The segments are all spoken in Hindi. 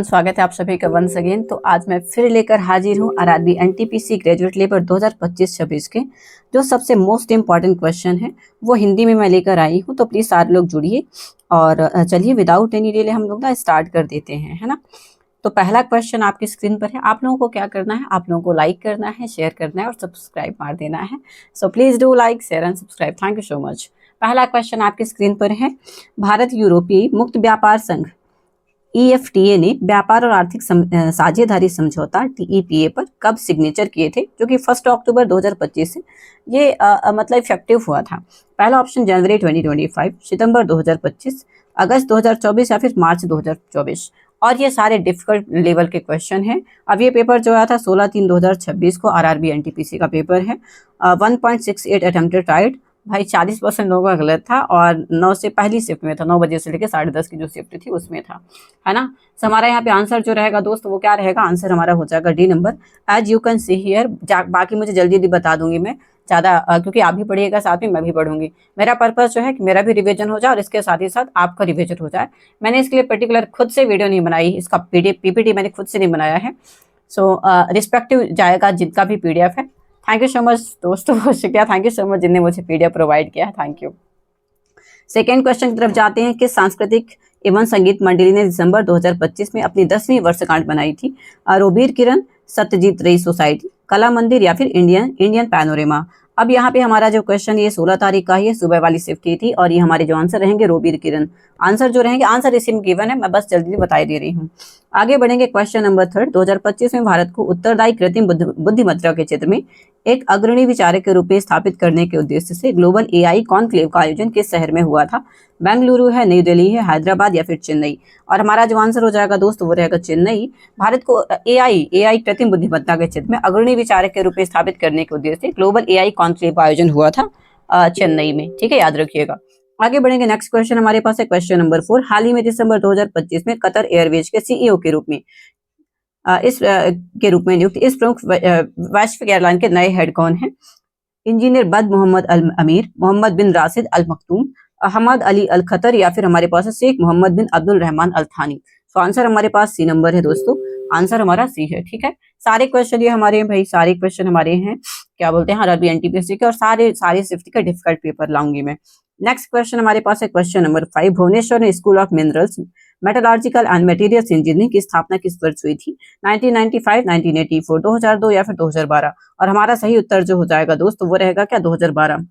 स्वागत है आप सभी का वंस अगेन। तो आज मैं फिर लेकर हाजिर हूँ आरआरबी एनटीपीसी ग्रेजुएट लेबर 2025-26 के जो सबसे मोस्ट इम्पॉर्टेंट क्वेश्चन है वो हिंदी में मैं लेकर आई हूँ। तो प्लीज़ सारे लोग जुड़िए और चलिए विदाउट एनी डिले हम लोग ना स्टार्ट कर देते हैं, है ना। तो पहला क्वेश्चन आपकी स्क्रीन पर है। आप लोगों को क्या करना है, आप लोगों को लाइक करना है, शेयर करना है और सब्सक्राइब मार देना है। So please do like, share and subscribe. Thank you so much. पहला क्वेश्चन आपकी स्क्रीन पर है। भारत यूरोपीय मुक्त व्यापार संघ EFTA ने व्यापार और आर्थिक साझेदारी समझौता TEPA पर कब सिग्नेचर किए थे, जो कि 1 अक्टूबर 2025 से ये मतलब इफेक्टिव हुआ था। पहला ऑप्शन जनवरी 2025, सितंबर 2025, अगस्त 2024 या फिर मार्च 2024। और ये सारे डिफिकल्ट लेवल के क्वेश्चन हैं। अब ये पेपर जो आया था 16/3/2026 को आरआरबी एनटीपीसी का पेपर है। 1.68 अटेम्प्टेड राइट। भाई 40% लोगों का गलत था और 9 से पहली शिफ्ट में था, 9 बजे से लेकर 10:30 की जो शिफ्ट थी उसमें था, है ना। तो हमारा यहाँ पे आंसर जो रहेगा दोस्त वो क्या रहेगा, आंसर हमारा हो जाएगा D number. As you can see here. बाकी मुझे जल्दी जल्दी बता दूंगी मैं ज़्यादा, क्योंकि आप भी पढ़िएगा साथ में मैं भी पढ़ूंगी। मेरा पर्पस जो है कि मेरा भी रिवीजन हो जाए और इसके साथ ही साथ आपका रिवीजन हो जाए। मैंने इसके लिए पर्टिकुलर खुद से वीडियो नहीं बनाई, इसका PPT मैंने खुद से नहीं बनाया है। सो रिस्पेक्टिव जाएगा जिनका भी PDF है। थैंक यू सो मच दोस्तों, शुक्रिया, थैंक यू सो मच जिनने मुझे PDF प्रोवाइड किया है, थैंक यू। सेकेंड क्वेश्चन की तरफ जाते हैं कि सांस्कृतिक एवं संगीत मंडली ने दिसंबर 2025 में अपनी 10वीं वर्षगांठ बनाई थी। रोबीर किरण, सत्यजीत रे सोसाइटी, कला मंदिर या फिर इंडियन पैनोरेमा। अब यहाँ पे हमारा जो क्वेश्चन ये 16 तारीख का ही है, सुबह वाली शिफ्ट की थी और ये हमारे जो आंसर रहेंगे रोबीर किरण। आंसर जो रहेंगे, आंसर इसी में गिवन है, मैं बस जल्दी बता दे रही हूँ। आगे बढ़ेंगे क्वेश्चन नंबर 3। 2025 में भारत को उत्तरदायी कृत्रिम बुद्धिमत्ता के क्षेत्र में एक अग्रणी विचारक के रूप में स्थापित करने के उद्देश्य से ग्लोबल AI कॉन्क्लेव का आयोजन किस शहर में हुआ था। बेंगलुरु है, नई दिल्ली है, हैदराबाद या फिर चेन्नई। और हमारा जो आंसर हो जाएगा दोस्त वो रहेगा चेन्नई। भारत को AI कृत्रिम बुद्धिमत्ता के क्षेत्र में अग्रणी विचारक के रूप में स्थापित करने के उद्देश्य से ग्लोबल AI कॉन्क्लेव का आयोजन हुआ था चेन्नई में, ठीक है, याद रखिएगा। आगे बढ़ेंगे, नेक्स्ट क्वेश्चन हमारे पास है क्वेश्चन नंबर 4। हाल ही में दिसंबर 2025 में कतर एयरवेज के CEO के रूप में नियुक्त इस प्रमुख वैश्विक एयरलाइन के नए हेड कौन हैं। इंजीनियर बद मोहम्मद अल अमीर, मोहम्मद बिन राशिद अल मखतूम, अहमद अली अल खतर या फिर हमारे पास है शेख मोहम्मद बिन अब्दुल रहमान अल थानी। तो आंसर हमारे पास C नंबर है दोस्तों, आंसर हमारा C है, ठीक है। सारे क्वेश्चन ये हमारे हैं भाई, सारे क्वेश्चन हमारे हैं क्या बोलते हैं आरआरबी एनटीपीसी के, और सारे शिफ्ट के डिफिकल्ट पेपर लाऊंगी मैं। नेक्स्ट क्वेश्चन हमारे पास है क्वेश्चन नंबर 5। भुवनेश्वर में school of minerals, metallurgical and materials engineering की स्थापना किस वर्ष हुई थी। 1995, 1984, 2002 या फिर 2012। और हमारा सही उत्तर जो हो जाएगा दोस्त वो रहेगा क्या, 2012।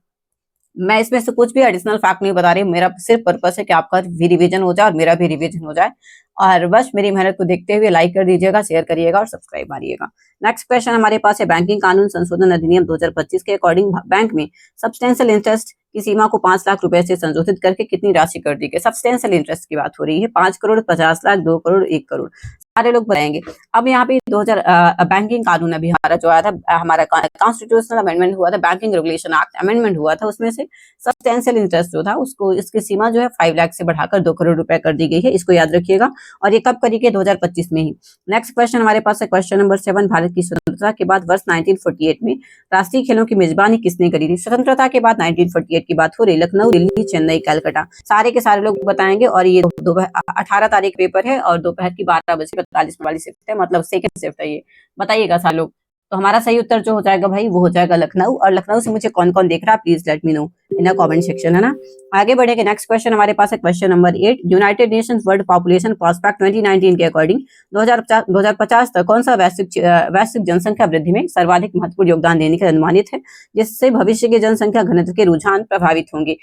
मैं इसमें से कुछ भी एडिशनल फैक्ट नहीं बता रही, मेरा सिर्फ पर्पस है कि आपका भी रिवीजन हो जाए और मेरा भी रिवीजन हो जाए। और बस मेरी मेहनत को देखते हुए लाइक कर दीजिएगा, शेयर करिएगा और सब्सक्राइब मारिएगा। नेक्स्ट क्वेश्चन हमारे पास है बैंकिंग कानून संशोधन अधिनियम 2025 के अकॉर्डिंग बैंक में सब्सटेंशियल इंटरेस्ट की सीमा को 5 लाख रुपए से संशोधित करके कितनी राशि कर दी गई। सब्सटेंशियल इंटरेस्ट की बात हो रही है, 5 करोड़, 50 लाख, 2 करोड़, 1 करोड़, सारे लोग बताएंगे। अब यहाँ पे 2000 बैंकिंग कानून अभी हमारा जो आया था, हमारा कॉन्स्टिट्यूशनल अमेंडमेंट हुआ था, बैंकिंग रेगुलेशन एक्ट अमेंडमेंट हुआ था, उसमें से सब्सटेंशियल इंटरेस्ट जो था उसको, इसकी सीमा जो है 5 लाख से बढ़ाकर 2 करोड़ रुपए कर दी गई है, इसको याद रखिएगा। और ये कब करी गई, 2025 में ही। नेक्स्ट क्वेश्चन हमारे पास है क्वेश्चन नंबर 7। भारत की स्वतंत्रता के बाद वर्ष 1948 में राष्ट्रीय खेलों की मेजबानी किसने करी थी। स्वतंत्रता के बाद 1948 की बात हो रही, लखनऊ, दिल्ली, चेन्नई, कलकत्ता, सारे के सारे लोग बताएंगे। और ये 18 तारीख पेपर है और दोपहर की 12:45 वाली शिफ्ट है, मतलब सेकंड शिफ्ट है ये, बताइएगा सारे लोग। तो हमारा सही उत्तर जो हो जाएगा भाई वो हो जाएगा लखनऊ। और लखनऊ से मुझे कौन कौन देख रहा है please let me know in the comment section, है ना। आगे बढ़ेंगे, नेक्स्ट क्वेश्चन हमारे पास है question number 8। United Nations world population prospect 2019 के अकॉर्डिंग 2050 तक कौन सा वैश्विक जनसंख्या वृद्धि में सर्वाधिक महत्वपूर्ण योगदान देने के अनुमानित है, जिससे भविष्य के जनसंख्या घनत्व के रुझान प्रभावित होंगे।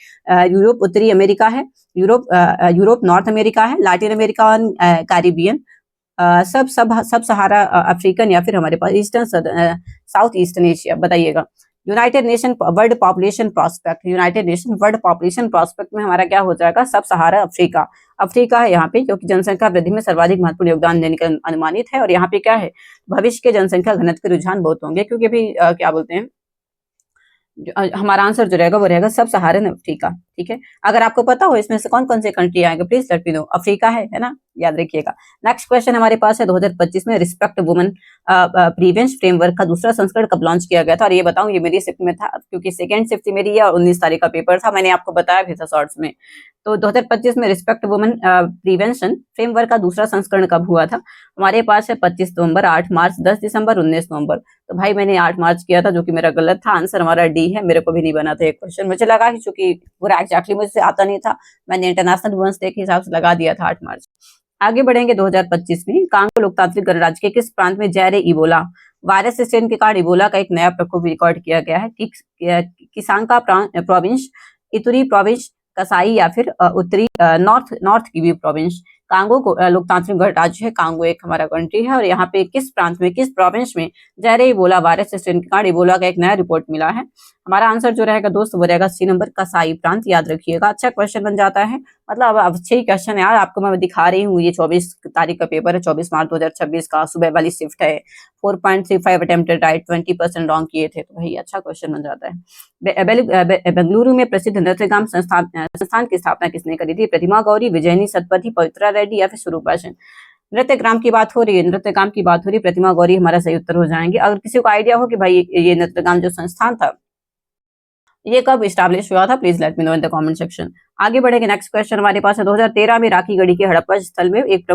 यूरोप उत्तरी अमेरिका है, यूरोप नॉर्थ अमेरिका है, लैटिन अमेरिका और कैरिबियन, सब सहारा अफ्रीकन या फिर हमारे पास ईस्टर्न साउथ ईस्टर्न एशिया, बताइएगा। United nation world population prospect में हमारा क्या हो जाएगा, सब सहारा अफ्रीका है यहाँ पे, क्योंकि जनसंख्या वृद्धि में सर्वाधिक महत्वपूर्ण योगदान देने का अनुमानित है। और यहाँ पे क्या है, भविष्य के जनसंख्या घनत्व के रुझान बहुत होंगे, क्योंकि अभी क्या बोलते हैं, हमारा आंसर जो रहेगा वो रहेगा सब सहारन अफ्रीका, ठीक है। अगर आपको पता हो इसमें से कौन कौन से कंट्री आएंगे please let me know. Africa है ना, याद रखिएगा। नेक्स्ट क्वेश्चन हमारे पास है 2025 में रिस्पेक्ट वुमेन प्रीवेंस फ्रेमवर्क का दूसरा संस्करण कब लॉन्च किया गया था। और ये बताऊं, ये मेरी शिफ्ट में था क्योंकि सेकेंड शिफ्ट मेरी है और 19 तारीख का पेपर था, मैंने आपको बताया भी था शॉर्ट्स में। तो 2025 में रिस्पेक्ट वुमेन प्रिवेंशन फ्रेमवर्क का दूसरा संस्करण कब हुआ था। हमारे पास है 25 नवंबर, 8 मार्च, 10 दिसंबर, 19 नवंबर। तो भाई मैंने 8 मार्च किया था, जो कि मेरा गलत था। आंसर हमारा डी है, मेरे को भी नहीं बना था एक क्वेश्चन। मुझे लगा कि चूंकि पूरा एक्जैक्टली मुझसे आता नहीं था, मैंने इंटरनेशनल वुमेन्स डे के हिसाब से लगा दिया था 8 मार्च। आगे बढ़ेंगे 2025 में कांगो लोकतांत्रिक गणराज्य के किस प्रांत में जहर इबोला वायरस स्ट्रेन के कारण इबोला का एक नया प्रकोप रिकॉर्ड किया गया है। किसांका प्रोविंस, इतुरी प्रोविंस, कसाई या फिर उत्तरी नॉर्थ किवी प्रोविंस। कांगो लोकतांत्रिक गणराज्य है, कांगो एक हमारा कंट्री है और यहाँ पे किस प्रांत में, किस प्रोविंस में जहरे इबोला वायरस स्ट्रेन के कारण इबोला का एक नया रिपोर्ट मिला है। हमारा आंसर जो रहेगा दोस्त वो रहेगा सी नंबर, कसाई प्रांत। याद रखिएगा, अच्छा क्वेश्चन बन जाता है, मतलब अब अच्छे ही क्वेश्चन है यार। आपको मैं दिखा रही हूँ, ये 24 तारीख का पेपर है, 24 मार्च 2026 का, सुबह वाली शिफ्ट है। 4.35 अटेम्प्टेड राइट, 20% रॉन्ग किए थे, तो भाई अच्छा क्वेश्चन बन जाता है। बेंगलुरु में प्रसिद्ध नृत्यगाम संस्थान की स्थापना किसने करी थी। प्रतिमा गौरी, विजयनी सतपथी, पवित्रा रेड्डी या फिर स्वरूपा सेन। नृत्यग्राम की बात हो रही है, नृत्यगाम की बात हो रही है, प्रतिमा गौरी हमारा सही उत्तर हो जाएंगे। अगर किसी को आइडिया हो कि भाई ये नृत्यगाम जो संस्थान था ये कब स्टैब्लिश हुआ था, please let me know in the comment section. आगे बढ़ेंगे, नेक्स्ट क्वेश्चन हमारे पास है 2013 में राखी गढ़ी के हड़प्पा स्थल में एक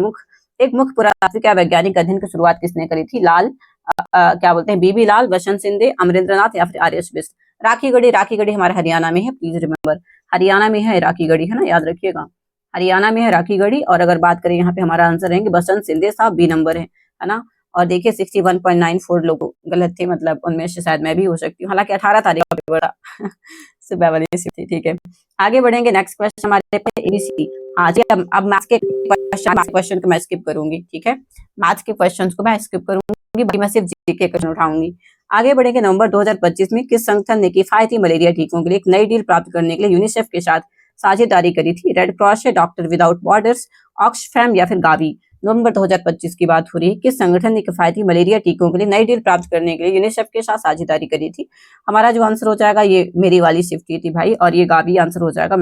मुख्य पुरातात्विक या वैज्ञानिक अध्ययन की शुरुआत किसने करी थी। क्या बोलते हैं, बीबी लाल, वसंत सिंधे, अमरेंद्रनाथ या फिर आर्यस बिष्ट। राखी गढ़ी हमारे हरियाणा में है, प्लीज रिमेंबर हरियाणा में है राखी गढ़ी, है ना, याद रखिएगा हरियाणा में है राखी गढ़ी। और अगर बात करें यहाँ पे हमारा आंसर रहेंगे वसंत सिंधे साहब, बी नंबर है ना। और देखिए 61.94 लोग गलत थे, मतलब उनमें से शायद मैं भी हो सकती हूँ, हालांकि 18 तारीख का पेपर था सुबह वाली शिफ्ट थी, ठीक है। आगे बढ़ेंगे, नेक्स्ट क्वेश्चन हमारे पे एबीसी। हाँ जी, अब मैथ्स के क्वेश्चन को मैं स्किप करूंगी, ठीक है, मैथ्स के क्वेश्चन को मैं स्किप करूंगी, मैं सिर्फ जीके क्वेश्चन उठाऊंगी। आगे बढ़ेंगे, नवंबर 2025 में किस संगठन ने किफायती मलेरिया टीकों के लिए एक नई डील प्राप्त करने के लिए यूनिसेफ के साथ साझेदारी करी थी। रेड क्रॉस है, डॉक्टर विदाउट बॉर्डर्स, ऑक्सफैम या फिर गावी। नवंबर 2025 की बात हो रही है, किस संगठन ने किफायती मलेरिया टीकों के लिए नई डील प्राप्त करने के लिए यूनिसेफ के साथ साझेदारी करी थी। हमारा जो आंसर हो जाएगा, ये मेरी वाली शिफ्ट की थी भाई, और ये गावी आंसर हो जाएगा।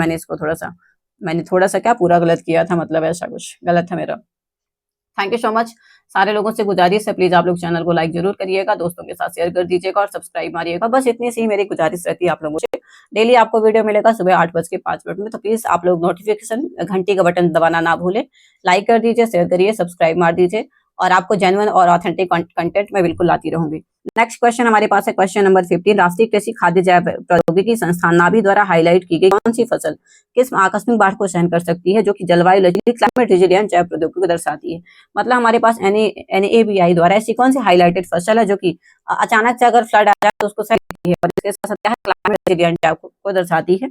मैंने थोड़ा सा क्या पूरा गलत किया था, मतलब ऐसा कुछ गलत था मेरा। Thank you so much. सारे लोगों से गुजारिश है, प्लीज आप लोग चैनल को लाइक जरूर करिएगा, दोस्तों के साथ शेयर कर दीजिएगा और सब्सक्राइब मारिएगा। बस इतनी सी मेरी गुजारिश रहती है आप लोगों से। डेली आपको वीडियो मिलेगा सुबह 8:05 में, तो प्लीज आप लोग नोटिफिकेशन घंटी का बटन दबाना ना भूलें। लाइक कर दीजिए, शेयर करिए, सब्सक्राइब मार दीजिए, और आपको जेन्युइन और ऑथेंटिक कंटेंट मैं बिल्कुल लाती रहूंगी। नेक्स्ट क्वेश्चन हमारे पास है क्वेश्चन नंबर 15। राष्ट्रीय कृषि खाद्य जैव प्रौद्योगिकी संस्थान नाभी द्वारा हाईलाइट की गई कौन सी फसल किस आकस्मिक बाढ़ को सहन कर सकती है, जो कि जलवायु क्लाइमेट रेजिलिएंट जैव प्रौद्योगिकी को दर्शाती है। मतलब हमारे पास NABI द्वारा ऐसी कौन सी हाईलाइटेड फसल है जो कि अचानक से अगर फ्लड आ जाए तो उसको सहन करती है, और इसके साथ क्या है, क्लाइमेट रेजिलिएंट जैव को दर्शाती है।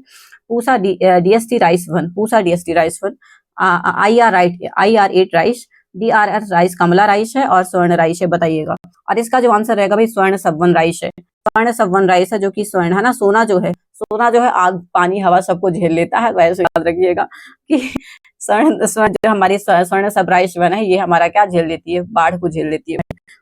Pusa DST rice 1, Pusa DST rice 1, IR8 rice, DRR rice, Kamala rice है, और स्वर्ण राइस है, बताइएगा। और इसका जो आंसर रहेगा भाई स्वर्ण सबवन राइस है। स्वर्ण सबवन राइस है, जो कि स्वर्ण है ना, सोना जो है आग पानी हवा सबको झेल लेता है, वैसे याद रखिएगा कि स्वर्ण जो हमारी स्वर्ण सब राइस बना है, ये हमारा क्या झेल लेती है, बाढ़ को झेल लेती है।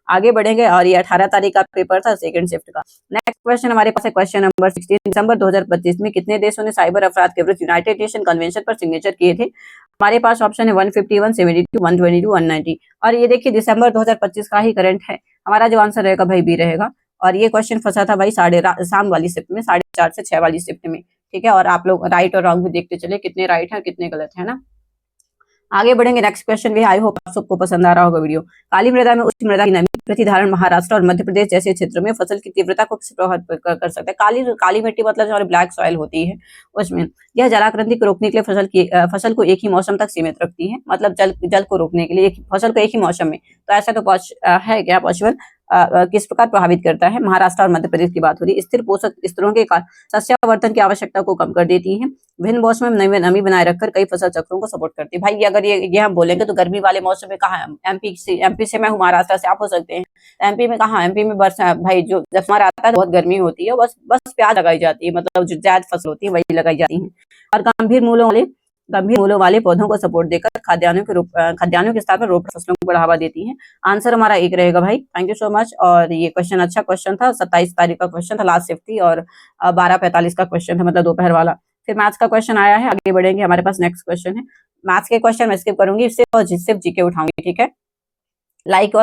आगे बढ़ेंगे, और ये 18 तारीख का पेपर था, सेकंड शिफ्ट का। नेक्स्ट क्वेश्चन हमारे पास है क्वेश्चन नंबर 16। दिसंबर 2025 में कितने देशों ने साइबर अपराध के विरुद्ध यूनाइटेड नेशन कन्वेंशन पर सिग्नेचर किए थे। हमारे पास ऑप्शन है 151, 72, 122, 190। और ये देखिए दिसंबर 2025 का ही करंट है। हमारा जो आंसर रहेगा भाई बी रहेगा। और ये क्वेश्चन फंसा था भाई शाम वाली शिफ्ट में, 4:30 से 6 वाली शिफ्ट में, ठीक है। और आप लोग राइट और रॉन्ग भी देखते चले, कितने राइट है कितने गलत है ना। आगे बढ़ेंगे, नेक्स्ट क्वेश्चन भी। आई होप आप सबको पसंद आ रहा होगा वीडियो। काली मृदा में उच्च मृदा की नमी प्रतिधारण महाराष्ट्र और मध्य प्रदेश जैसे क्षेत्रों में फसल की तीव्रता को किस प्रभावित कर सकता है। काली मिट्टी मतलब जो ब्लैक सॉइल होती है उसमें यह जलाक्रांति को रोकने के लिए फसल को एक ही मौसम तक सीमित रखती है, मतलब जल को रोकने के लिए फसल को एक ही मौसम में। तो ऐसा तो है क्या पॉसिबल, किस प्रकार प्रभावित करता है। महाराष्ट्र और मध्य प्रदेश की बात हो रही है। स्थिर पोषक स्तरों के कारण सस्यावर्धन की आवश्यकता को कम कर देती है। विभिन्न मौसम में नमी बनाए रखकर कई फसल चक्रों को सपोर्ट करती है। भाई अगर ये हम बोलेंगे तो गर्मी वाले मौसम में कहाँ, एमपी से मैं हूँ, महाराष्ट्र से आप हो सकते हैं। एमपी में कहाँ, एमपी में बरसा भाई जो जब हमारा आता है बहुत गर्मी होती है, बस प्याज लगाई जाती है, मतलब जो ज्यादा फसल होती है वही लगाई जाती है। और गंभीर मूलों वाले पौधों को सपोर्ट देकर खाद्यान्नों के स्थान पर रोपण फसलों को बढ़ावा देती है। आंसर हमारा एक रहेगा भाई। Thank you so much. और ये क्वेश्चन अच्छा क्वेश्चन था, 27 तारीख का क्वेश्चन था, लास्ट शिफ्ट थी, और 12:45 का क्वेश्चन था, मतलब दोपहर वाला। फिर मैथ्स का क्वेश्चन आया है। आगे बढ़ेंगे, हमारे पास नेक्स्ट क्वेश्चन है मैथ्स के क्वेश्चन मैं स्किप करूंगी इससे और सिर्फ जीके उठाऊंगी, ठीक है। लाइक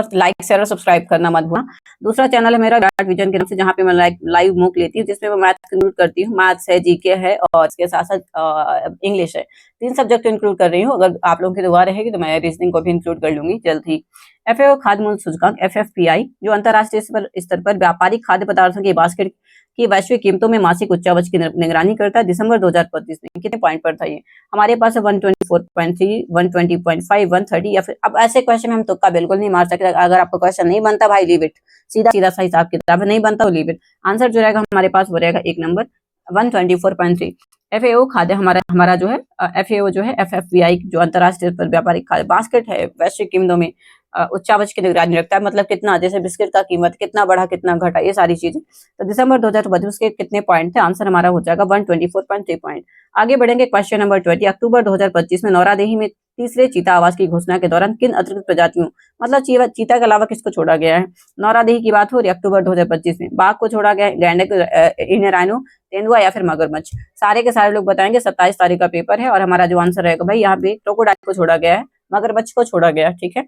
शेयर और सब्सक्राइब करना मत भूलना। दूसरा चैनल है मेरा विराट विजन के नाम से, जहाँ पे मैं लाइव मूक लेती हूँ, जिसमें मैं मैथ्स इंक्लूड करती हूँ। मैथ्स है, जीके है और इसके साथ साथ इंग्लिश है। 3 सब्जेक्ट इंक्लूड कर रही हूँ। अगर आप लोगों की दुआ रहेगी तो मैं रीजनिंग को भी इंक्लूड कर लूंगी जल्द ही। एफएओ खाद्य मूल्य सूचकांक FFPI जो अंतरराष्ट्रीय स्तर पर व्यापारिक खाद्य पदार्थों की बास्केट की वैश्विक कीमतों में मासिक उच्चावच की निगरानी करता है। दिसंबर 2025 में कितने पॉइंट पर था ये? हमारे पास है 124.3, 120.5, 130 या फिर अब ऐसे क्वेश्चन में हम तुक्का बिल्कुल नहीं मार सकते। अगर आपको क्वेश्चन नहीं बनता भाई लीव इट, सीधा सीधा सा हिसाब किताब है, नहीं बनता लीव इट। आंसर जो रहेगा हमारे पास वो रहेगा 1 नंबर 124.3। एफएओ खाद्य हमारा जो है एफएओ जो है FFPI जो अंतरराष्ट्रीय स्तर पर व्यापारिक खाद्य बास्केट है, वैश्विक कीमतों में उच्चावच की निगरानी रखता है। मतलब कितना, जैसे बिस्किट का कीमत कितना बढ़ा कितना घटा, ये सारी चीजें। तो दिसंबर 2025 के कितने पॉइंट थे? आंसर हमारा हो जाएगा 124.3 पॉइंट। आगे बढ़ेंगे क्वेश्चन नंबर 20। अक्टूबर 2025 में नौरादेही में तीसरे चीता आवास की घोषणा के दौरान किन अतिरिक्त प्रजातियों, मतलब चीता के अलावा किसको छोड़ा गया है? नौरादेही की बात हो रही है अक्टूबर 2025 में। बाघ को छोड़ा गया है, गैंडे को, इंडियन राइनो, तेंदुआ या फिर मगरमच्छ। सारे के सारे लोग बताएंगे। 27 तारीख का पेपर है और हमारा जो आंसर रहेगा भाई यहाँ पे क्रोकोडाइल को छोड़ा गया है, मगरमच्छ को छोड़ा गया है, ठीक है।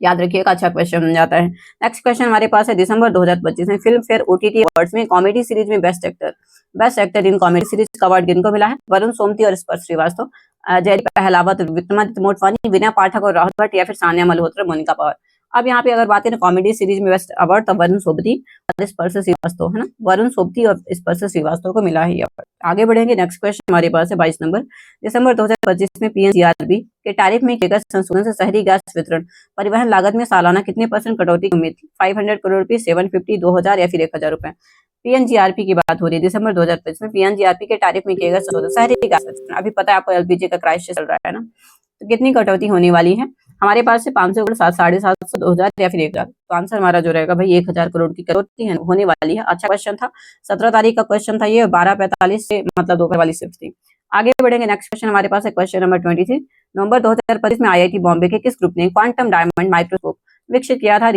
याद रखिएगा, अच्छा क्वेश्चन बन जाता है। नेक्स्ट क्वेश्चन हमारे पास है दिसंबर 2025 में फिल्म फेयर OTT अवार्ड्स में कॉमेडी सीरीज में best actor in comedy series का अवार्ड किनको मिला है? वरुण सोमती और स्पर्श श्रीवास्तव, जयरी पहलावत, विक्रमादित्य मोटवानी, विनय पाठक और राहुल भट्ट या फिर सानिया मल्होत्रा, मोनिका पवार। अब यहाँ पे अगर बात करें कॉमेडी सीरीज में बेस्ट अवार्ड तो वरुण सोबती और स्पर्श श्रीवास्तव, है ना, वरुण सोबती और स्पर्श श्रीवास्तव को मिला है ये अवार्ड। आगे बढ़ेंगे। नेक्स्ट क्वेश्चन हमारे पास है 22 नंबर। दिसंबर 2025 में PNGRB के टैरिफ में किए गए संशोधन से शहरी गैस वितरण परिवहन लागत में सालाना कितने % कटौती की उम्मीद थी? 500 करोड़ रुपए, 750, 2000 या फिर 1000 रुपए? PNGRB की बात हो रही है दिसंबर 2025 में। PNGRB के टैरिफ में किए गए संशोधन शहरी गैस वितरण, अभी पता है आपको LPG का क्राइसिस चल रहा है ना, तो कितनी कटौती होने वाली है? हमारे पास से 500 करोड़, 750, 2000 या फिर 1000। तो आंसर हमारा जो रहेगा भाई 1000 करोड़ की कटौती होने वाली है। अच्छा क्वेश्चन था, 17 तारीख का क्वेश्चन था ये, 12:45 से मतलब दोपहर वाली शिफ्ट थी। आगे बढ़ेंगे। नेक्स्ट क्वेश्चन हमारे पास है क्वेश्चन नंबर 23। नवंबर 2025 में IIT बॉम्बे के किस ग्रुप ने क्वांटम डायमंड माइक्रोस्कोप विकसित किया था?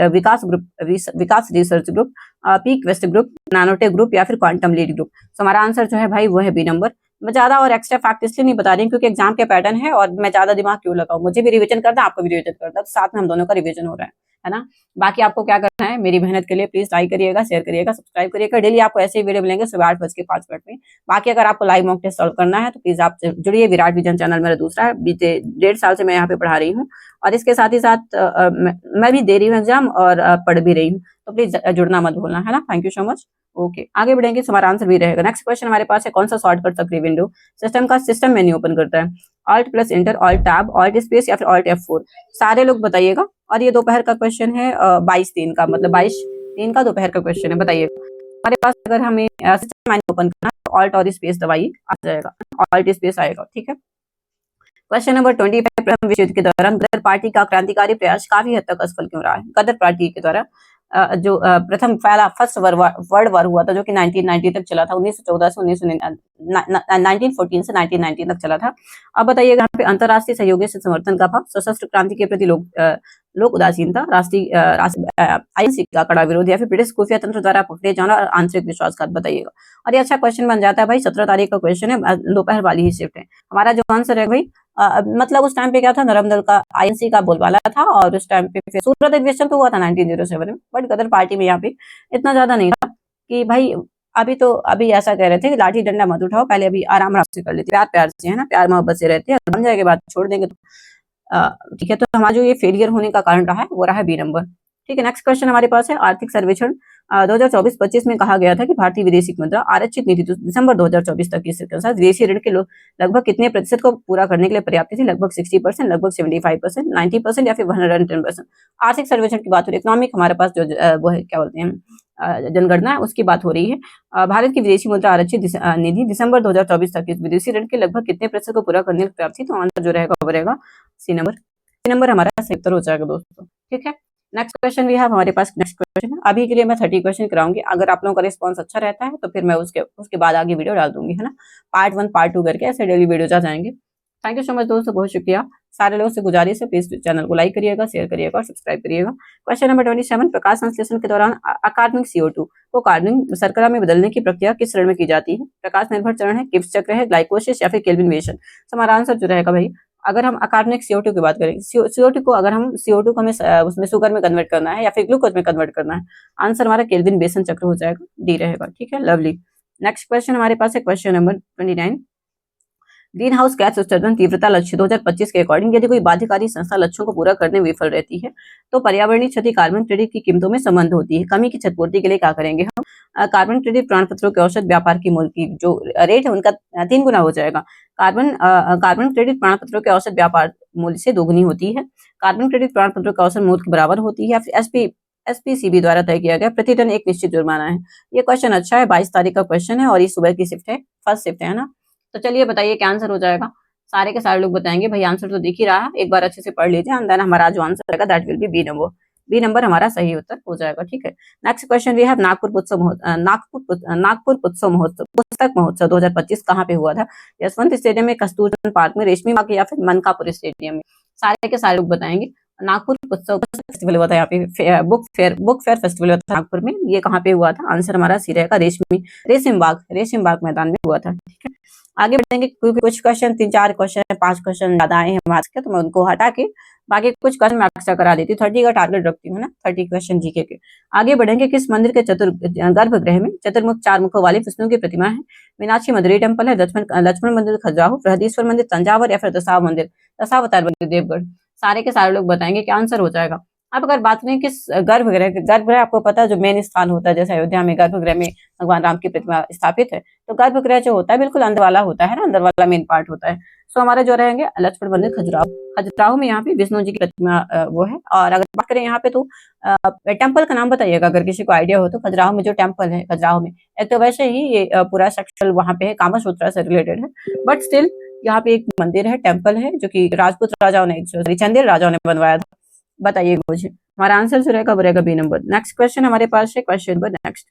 Vikas research group, peak west group, nanotech group या फिर क्वांटम लीड ग्रुप? तो हमारा आंसर जो है भाई वो है B नंबर। मैं ज्यादा और एक्स्ट्रा फैक्ट इसलिए नहीं बता रही हूँ क्योंकि एग्जाम के पैटर्न है और मैं ज्यादा दिमाग क्यों लगाऊं, मुझे भी रिवीजन करना है, आपको भी रिवीजन करना है, तो साथ में हम दोनों का रिवीजन हो रहा है ना। बाकी आपको क्या करना है, मेरी मेहनत के लिए प्लीज लाइक करिएगा, शेयर करिएगा, सब्सक्राइब करिएगा। डेली आपको ऐसे ही वीडियो मिलेंगे सुबह 8:05 में। बाकी अगर आपको लाइव मॉक टेस्ट सॉल्व करना है तो प्लीज आप जुड़िए। विराट विजन चैनल मेरा दूसरा है, बीते 1.5 साल से मैं यहाँ पे पढ़ा रही हूँ और इसके साथ ही साथ मैं भी दे रही हूँ एग्जाम और पढ़ भी रही हूँ, तो प्लीज जुड़ना मत भूलना, है ना। Thank you so much. Okay, आगे बढ़ेंगे। हमारा आंसर भी रहेगा। नेक्स्ट क्वेश्चन हमारे पास है कौन सा शॉर्टकट सक्रिय विंडो सिस्टम मेन्यू ओपन करता है? Alt plus inter, Alt tab, Alt space या फिर Alt F4? सारे लोग बताइएगा। और ये दोपहर का क्वेश्चन है 22/3 का, मतलब 22/3 का दोपहर का क्वेश्चन है, बताइएगा। हमारे पास अगर हमें सिस्टम मेन्यू ओपन करना है तो Alt और स्पेस दबाइए, आ जाएगा, Alt स्पेस आएगा, ठीक है। Question number 25। प्रथम विश्व युद्ध के दौरान गदर पार्टी का क्रांतिकारी प्रयास काफी हद तक असफल क्यों रहा है? गदर पार्टी के द्वारा जो प्रथम फर्स्ट वर्ल्ड वॉर हुआ था जो कि 1990 तक चला था, 1914 से 1914 से 1919 तक चला था। अब बताइएगा यहाँ पे अंतरराष्ट्रीय सहयोग से समर्थन का भाव, सशस्त्र क्रांति के प्रति लोक उदासीनता, राष्ट्रीय INC का कड़ा विरोध या फिर ब्रिटिश खुफिया तंत्र द्वारा पकड़े जाना और आंतरिक विश्वासघात, बताइएगा। और ये अच्छा क्वेश्चन बन जाता है भाई, 17 तारीख का क्वेश्चन है, दोपहर वाली ही शिफ्ट है। हमारा जो आंसर है भाई मतलब उस टाइम पे क्या था, नरम दल का INC का बोलबाला था और उस टाइम पे फिर सूरत अधिवेशन तो हुआ था 1907 में, बट गदर पार्टी में यहाँ पे इतना ज्यादा नहीं था कि भाई अभी ऐसा कह रहे थे कि लाठी डंडा मत उठाओ, पहले अभी आराम से कर लेते, प्यार से, है ना, प्यार मोहब्बत से रहते हैं, बन जाएगा बात छोड़ देंगे तो ठीक है। तो हमारा जो ये फेलियर होने का कारण रहा है वो रहा है B नंबर, ठीक है। नेक्स्ट क्वेश्चन हमारे पास है आर्थिक सर्वेक्षण 2024-25 में कहा गया था कि भारतीय विदेशी मुद्रा आरक्षित नीति दिसंबर 2024 तक की स्थिति के अनुसार विदेशी ऋण के लगभग कितने प्रतिशत को पूरा करने के लिए पर्याप्त थी? लगभग 60%, लगभग 75%, 90% या फिर 110%? आर्थिक सर्वेक्षण की बात हो रही है, इकोनॉमिक हमारे पास जो वो है, क्या बोलते हैं, जनगणना है, उसकी बात हो रही है। भारत की विदेशी मुद्रा आरक्षित निधि दिसंबर 2024 तक विदेशी ऋण के लगभग कितने प्रतिशत को पूरा करने के लिए पर्याप्त थी? तो आंसर जो रहेगा वो रहेगा C नंबर हमारा सही उत्तर हो जाएगा दोस्तों, ठीक है। नेक्स्ट क्वेश्चन भी है हमारे पास। नेक्स्ट क्वेश्चन अभी के लिए मैं 30 क्वेश्चन कराऊंगी, अगर आप लोगों का रिस्पांस अच्छा रहता है तो फिर मैं उसके बाद आगे वीडियो डाल दूंगी, है ना। पार्ट 1 पार्ट 2 करके ऐसे डेली वीडियोज आ जाएंगे। थैंक यू सो मच दोस्तों, बहुत शुक्रिया। सारे लोगों से गुजारिश है, प्लीज चैनल को लाइक करिएगा, शेयर करिएगा और सब्सक्राइब करिएगा। क्वेश्चन नंबर 27, प्रकाश संश्लेषण के दौरान अकार्बनिक CO2 को कार्बनिक शर्करा में बदलने की प्रक्रिया किस चरण में की जाती है? प्रकाश निर्भर चरण है, किप्स चक्र है, ग्लाइकोलिसिस या फिर केल्विनेशन। हमारा आंसर जो रहेगा भाई, अगर हम अकार्बनिक CO2 की बात करें, CO2 को अगर हम CO2 को हमें उसमें शुगर में कन्वर्ट करना है या फिर ग्लूकोज में कन्वर्ट करना है, आंसर हमारा केल्विन-बेसन चक्र हो जाएगा, डी रहेगा। ठीक है, लवली। नेक्स्ट क्वेश्चन हमारे पास है question number 29, green house gas उत्सर्जन तीव्रता लक्ष्य 2025 के अकॉर्डिंग यदि कोई बाध्यकारी संस्था लक्ष्यों को पूरा करने में विफल रहती है तो पर्यावरणीय क्षति कार्बन क्रेडिट की कीमतों में संबंध होती है। कमी की क्षतिपूर्ति के लिए क्या करेंगे हम? कार्बन क्रेडिट प्रमाण पत्रों के औसत व्यापार की मूल्य की जो रेट है उनका 3 गुना हो जाएगा। कार्बन क्रेडिट प्रमाण पत्रों के औसत व्यापार मूल्य से 2 गुनी होती है। कार्बन क्रेडिट प्रमाण पत्रों का औसत मूल्य के बराबर होती है या फिर SPCB द्वारा तय किया गया प्रति टन एक निश्चित जुर्माना है। ये क्वेश्चन अच्छा है, 22 तारीख का क्वेश्चन है और ये सुबह की शिफ्ट है, फर्स्ट शिफ्ट है ना। तो चलिए बताइए क्या आंसर हो जाएगा। सारे के सारे लोग बताएंगे भाई, आंसर तो दिख ही रहा है, एक बार अच्छे से पढ़ लीजिए। एंड देन हमारा जो आंसर रहेगा that will be B number. B number हमारा सही उत्तर हो जाएगा। ठीक है, next question we have Nagpur उत्सव महोत्सव पुस्तक महोत्सव 2025 कहाँ पे हुआ था? यशवंत स्टेडियम में, कस्तूरबा पार्क में, रेशमी बाग या फिर मनकापुर स्टेडियम में। सारे के सारे लोग बताएंगे। नागपुर उत्सव फेस्टिवल हुआ था, यहाँ पे बुक फेयर फेस्टिवल हुआ था नागपुर में। ये कहाँ पे हुआ था? आंसर हमारा सी रहेगा रेशम बाग मैदान में हुआ था। ठीक है, आगे बढ़ेंगे क्योंकि कुछ क्वेश्चन 3-4 क्वेश्चन 5 क्वेश्चन ज्यादा आए हैं मार्क्स के, तो मैं उनको हटा के बाकी कुछ क्वेश्चन मैं एक्स्ट्रा करा देती हूँ। 30 का टारगेट रखती हूँ ना, 30 क्वेश्चन जीके के। आगे बढ़ेंगे, किस मंदिर के गर्भगृह में चतुर्मुख 4 मुखों वाली विष्णु की प्रतिमा है? मीनाक्षी मधुरै टेम्पल है, लक्ष्मण मंदिर खजुराहो, बृहदीश्वर मंदिर तंजावर या फिर दशावतार मंदिर देवगढ़। सारे के सारे लोग बताएंगे क्या आंसर हो जाएगा। अब अगर बात करें किस गर्भगृह आपको पता है जो मेन स्थान होता है, जैसे अयोध्या में गर्भगृह में भगवान राम की प्रतिमा स्थापित है, तो गर्भगृह जो होता है बिल्कुल अंदर वाला होता है ना, अंदर वाला मेन पार्ट होता है। सो हमारे जो रहेंगे लक्ष्मण मंदिर खजुराहो में, यहाँ पे विष्णु जी की प्रतिमा वो है। और अगर बात करें यहाँ पे तो टेम्पल का नाम बताइएगा अगर किसी को आइडिया हो तो। खजुराहो में जो टेम्पल है, खजुराहो में एक तो वैसे ही ये पूरा सेक्शन वहाँ पे है, कामसूत्रा से रिलेटेड है, बट स्टिल यहाँ पे एक मंदिर है, टेम्पल है, जो कि राजपूत राजाओं ने, चंदेल राजाओं ने बनवाया था। बताइए मुझे, हमारा आंसर जो रहेगा वो रहेगा बी नंबर। नेक्स्ट क्वेश्चन हमारे पास है क्वेश्चन नंबर नेक्स्ट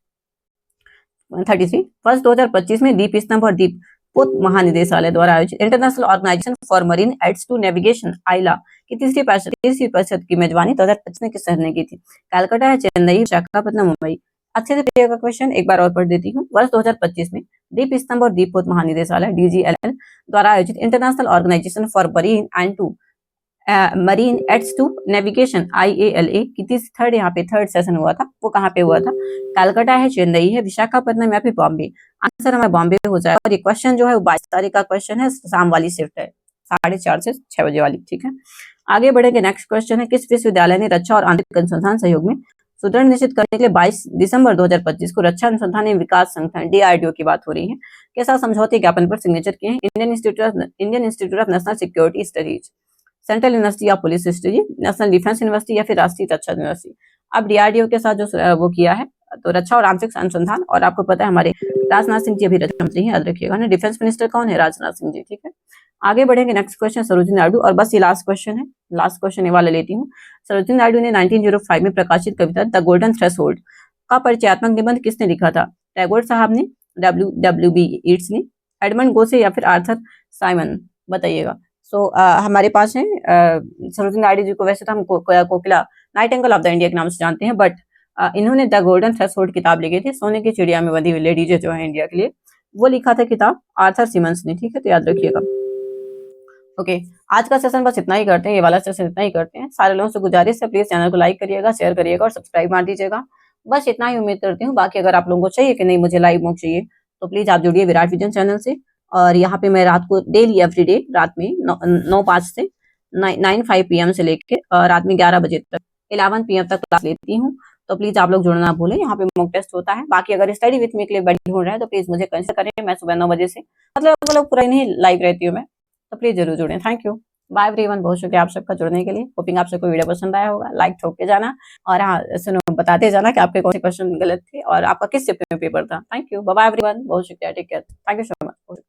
33, वर्ष 2025 में दीप स्तंभ और दीप पोत महानिदेशालय द्वारा आयोजित international organisation for marine aids to navigation IALA की तीसरी परिषद की मेजबानी 2025 में किस शहर ने की थी? कलकत्ता है, चेन्नई, विशाखापट्टनम, मुंबई। अच्छे से पढ़िएगा क्वेश्चन, एक बार और पढ़ देती हूँ। वर्ष 2025 में दीप स्तंभ और दीप पोत महानिदेशालय DGLL द्वारा आयोजित international organisation for marine and to marine aids to navigation IALA की थर्ड सेशन हुआ था, वो कहाँ पे हुआ था? कलकत्ता है, चेन्नई है, विशाखापट्टनम या फिर बॉम्बे। आंसर हमारा बॉम्बे हो जाएगा। और ये क्वेश्चन जो है वो 22 तारीख का क्वेश्चन है, शाम वाली शिफ्ट है, 4:30 से 6 बजे वाली। ठीक है, आगे बढ़ेंगे। नेक्स्ट क्वेश्चन है, किस विश्वविद्यालय ने रक्षा और आंतरिक अनुसंधान सहयोग में सुदृढ़ निश्चित करने के लिए 22 दिसंबर 2025 को रक्षा अनुसंधान एवं विकास संगठन DRDO की बात हो रही है के साथ समझौते ज्ञापन पर सिग्नेचर किए हैं? Indian institute of national security studies, central university of police study, national defence university या फिर राष्ट्रीय रक्षा यूनिवर्सिटी। अब DRDO के साथ जो वो किया है तो रक्षा और आंतरिक अनुसंधान, और आपको पता है हमारे राजनाथ सिंह जी अभी रक्षा मंत्री हैं, याद रखिएगा ना। डिफेंस मिनिस्टर कौन है? राजनाथ सिंह जी। ठीक है, आगे बढ़ेंगे। नेक्स्ट क्वेश्चन सरोजिनी नायडू, और बस ये लास्ट क्वेश्चन है, लास्ट क्वेश्चन ये वाला लेती हूँ। सरोजिनी नायडू ने 1905 में प्रकाशित कविता द गोल्डन थ्रेशोल्ड का परिचयात्मक निबंध किसने लिखा था? टैगोर साहब ने, WB ईट्स ने, एडमंड गोसे या फिर आर्थर साइमन? बताइएगा। हमारे पास है सरोजिनी नायडू जी को वैसे तो हम कोकिला नाइटिंगेल ऑफ द इंडिया के नाम से जानते हैं, बट इन्होंने द गोल्डन थ्रेशोल्ड किताब लिखी थी, सोने की चिड़िया में बंधी हुई लेडीज जो है इंडिया के लिए, वो लिखा था किताब आर्थर सिमंस ने। ठीक है, तो याद रखिएगा। ओके, आज का सेशन बस इतना ही करते हैं, ये वाला सेशन इतना ही करते हैं। सारे लोगों से गुजारिश है प्लीज चैनल को लाइक करिएगा, शेयर करिएगा और सब्सक्राइब मार दीजिएगा। बस इतना ही उम्मीद करती हूँ। बाकी अगर आप लोगों को चाहिए कि नहीं मुझे लाइव मॉक चाहिए तो प्लीज आप जुड़िए विराट विजन चैनल से। और यहाँ पे मैं रात को डेली एवरीडे रात में 9:05 से 9:05 PM से लेके रात में 11 बजे तक 11 PM तक क्लास लेती हूँ। तो प्लीज आप लोग जुड़ना ना भूलें, यहाँ पे मॉक टेस्ट होता है। बाकी अगर स्टडी विथ मी के लिए बैठी ढूंढ रहे हैं तो प्लीज मुझे कंसिडर करें। मैं सुबह 9 बजे से मतलब पूरा नहीं लाइव रहती हूँ मैं, तो प्लीज जरूर जुड़े। थैंक यू, बाय एवरीवन, बहुत शुक्रिया आप सबका जुड़ने के लिए। होपिंग आप सबको वीडियो पसंद आया होगा। लाइक ठोक के जाना और हाँ सुनो बताते जाना कि आपके कौन से क्वेश्चन गलत थे और आपका किस चैप्टर में पेपर था। थैंक यू, बाय एवरीवन, बहुत शुक्रिया, take care, thank you so much.